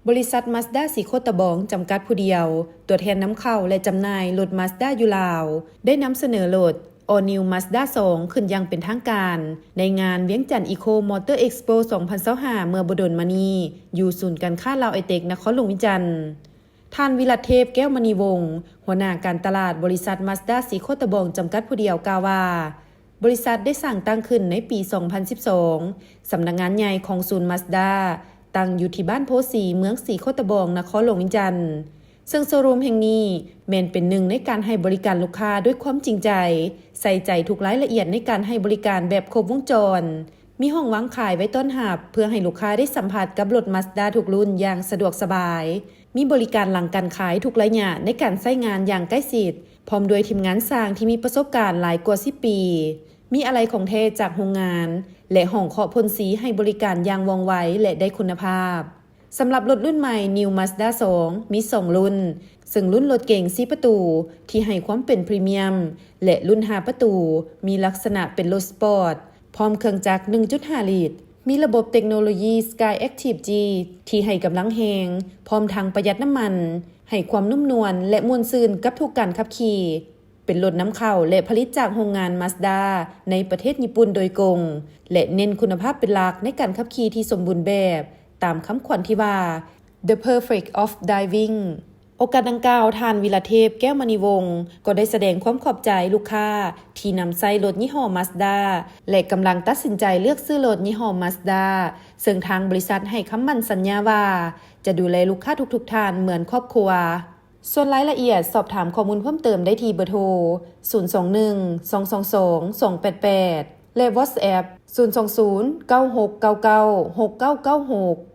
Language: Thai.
บริษัทมาสด้าสีโคตะบองจำกัดผู้เดียวตัวแทนนำเข้าและจำหน่ายรถมาสด้าอยู่ลาวได้นำเสนอรถ All New Mazda 2 ขึ้นอย่างเป็นทางการในงานเวียงจันทน์อีโคมอเตอร์เอ็กซ์โป2025เมื่อบ่ดนมานี้อยู่ศูนย์การค้าลาวไอเทคนครหลวงวิจันทร์ท่านวิรัตเทพแก้วมณีวงศ์หัวหน้าการตลาดบริษัทมาสด้าสีโคตะบองจำกัดผู้เดียวกล่าวว่าบริษัทได้สั่งตั้งขึ้นในปี 2012 สำนักงานใหญ่ของศูนย์มาสด้าตั้งอยู่ที่บ้านโพสีเมืองสีโคตะบองนครหลวงวิจันทร์ซึ่งโชว์รูมแห่งนี้แม้นเป็นหนึ่งในการให้บริการลูกค้าด้วยความจริงใจใส่ใจทุกรายละเอียดในการให้บริการแบบครบวงจรมีห้องวางขายไว้ต้อนรับเพื่อให้ลูกค้าได้สัมผัสกับรถมาสด้าทุกรุ่นอย่างสะดวกสบายมีบริการหลังการขายทุกระยะในการใช้งานอย่างใกล้ชิดพร้อมด้วยทีมงานสร้างที่มีประสบการณ์หลายกว่า10 ปีมีอะไรของแท้จากโรงงานและห้องเคาะพ่นสีให้บริการอย่างว่องไวและได้คุณภาพสำหรับรถรุ่นใหม่ New Mazda 2 มี 2 รุ่นซึ่งรุ่นรถเก๋ง4 ประตูที่ให้ความเป็นพรีเมียมและรุ่น5 ประตูมีลักษณะเป็นรถสปอร์ตพร้อมเครื่องจักร 1.5 ลิตรมีระบบเทคโนโลยี Sky Active G ที่ให้กำลังแรงพร้อมทั้งประหยัดน้ำมันให้ความนุ่มนวลและม่วนซื่นกับทุกการขับขี่เป็นรถนำเข้าและผลิตจากโรงงาน Mazda ในประเทศญี่ปุ่นโดยตรงและเน้นคุณภาพเป็นหลักในการขับขี่ที่สมบูรณ์แบบตามคำขวัญที่ว่า The Perfect of Driving โอกาสดังกล่าวท่านวิรเทพแก้วมณีวงศ์ก็ได้แสดงความขอบใจลูกค้าที่นำใช้รถยี่ห้อ Mazda และกำลังตัดสินใจเลือกซื้อรถยี่ห้อ Mazda ซึ่งทางบริษัทให้คำมั่นสัญญาว่าจะดูแลลูกค้าทุกๆท่านเหมือนครอบครัวส่วนรายละเอียดสอบถามข้อมูลเพิ่มเติมได้ที่เบอร์โทร 021 222 288 และ WhatsApp 020 9699 6996